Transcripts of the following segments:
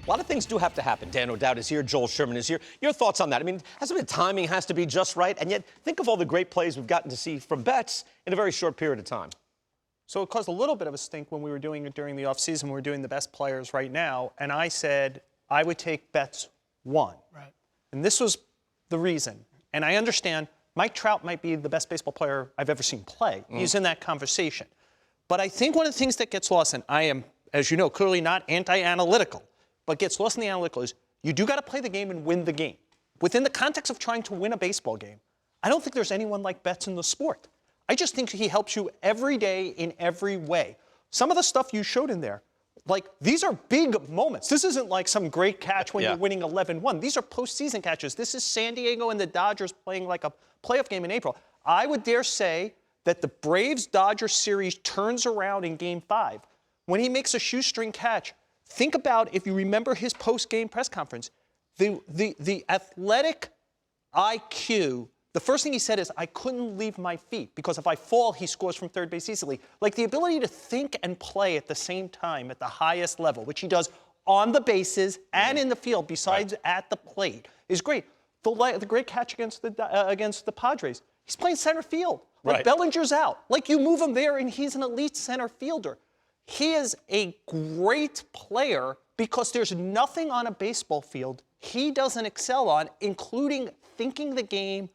A lot of things do have to happen. Dan O'Dowd is here. Joel Sherman is here. Your thoughts on that? I mean, timing has to be just right. And yet, think of all the great plays we've gotten to see from Betts in a very short period of time. So it caused a little bit of a stink when we were doing it during the offseason. We were doing the best players right now. And I said I would take Betts 1. Right. And this was the reason. And I understand Mike Trout might be the best baseball player I've ever seen play. He's in that conversation. But I think one of the things that gets lost, and I am, as you know, clearly not anti-analytical, but gets lost in the analytical is you do got to play the game and win the game. Within the context of trying to win a baseball game, I don't think there's anyone like Betts in the sport. I just think he helps you every day in every way. Some of the stuff you showed in there, like these are big moments. This isn't like some great catch when you're winning 11-1. These are postseason catches. This is San Diego and the Dodgers playing like a playoff game in April. I would dare say that the Braves-Dodgers series turns around in Game 5. When he makes a shoestring catch, think about, if you remember his post-game press conference, the athletic IQ. The first thing he said is, I couldn't leave my feet because if I fall, he scores from third base easily. Like the ability to think and play at the same time at the highest level, which he does on the bases and in the field besides at the plate, is great. The great catch against the Padres, he's playing center field. Like Bellinger's out. Like you move him there and he's an elite center fielder. He is a great player because there's nothing on a baseball field he doesn't excel on, including thinking the game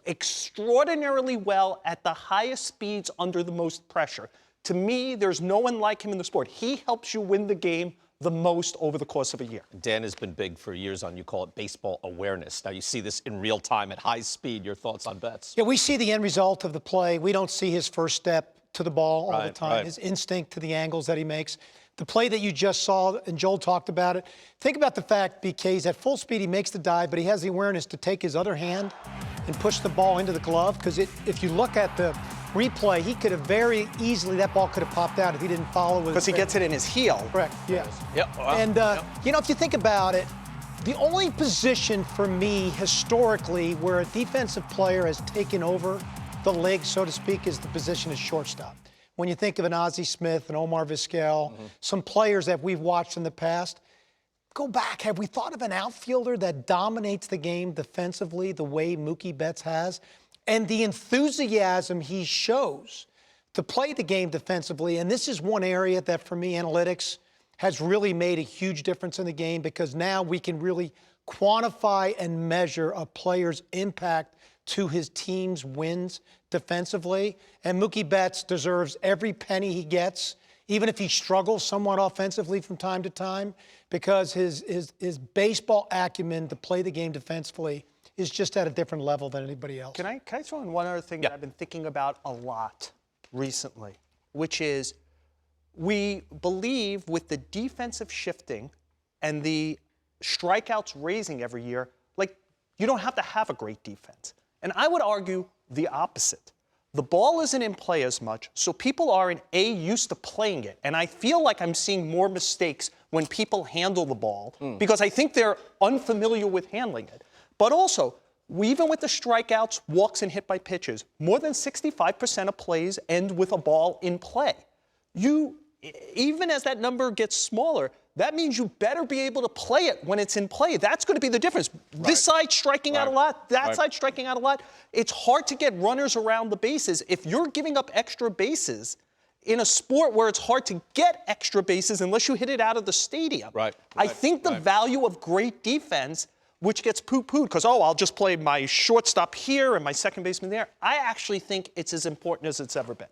extraordinarily well at the highest speeds under the most pressure. To me, there's no one like him in the sport. He helps you win the game the most over the course of a year. Dan has been big for years on, you call it baseball awareness. Now you see this in real time at high speed. Your thoughts on Betts? Yeah, we see the end result of the play. We don't see his first step to the ball all the time, his instinct to the angles that he makes. The play that you just saw, and Joel talked about it, think about the fact, BK, he's at full speed, he makes the dive, but he has the awareness to take his other hand and push the ball into the glove, because if you look at the replay, he could have very easily, that ball could have popped out if he didn't follow with because he gets it in his heel. Correct, yes. Yep. And, you know, if you think about it, the only position for me historically where a defensive player has taken over the league, so to speak, is the position of shortstop. When you think of an Ozzie Smith, an Omar Vizquel, some players that we've watched in the past, go back. Have we thought of an outfielder that dominates the game defensively the way Mookie Betts has? And the enthusiasm he shows to play the game defensively. And this is one area that, for me, analytics has really made a huge difference in the game, because now we can really quantify and measure a player's impact to his team's wins defensively. And Mookie Betts deserves every penny he gets, even if he struggles somewhat offensively from time to time, because his baseball acumen to play the game defensively is just at a different level than anybody else. Can I throw in one other thing that I've been thinking about a lot recently, which is we believe with the defensive shifting and the strikeouts raising every year, like you don't have to have a great defense. And I would argue the opposite. The ball isn't in play as much, so people aren't used to playing it. And I feel like I'm seeing more mistakes when people handle the ball because I think they're unfamiliar with handling it. But also, even with the strikeouts, walks, and hit by pitches, more than 65% of plays end with a ball in play. Even as that number gets smaller, that means you better be able to play it when it's in play. That's going to be the difference. This side striking out a lot, that side striking out a lot. It's hard to get runners around the bases. If you're giving up extra bases in a sport where it's hard to get extra bases unless you hit it out of the stadium. I think the value of great defense, which gets poo-pooed because, I'll just play my shortstop here and my second baseman there, I actually think it's as important as it's ever been.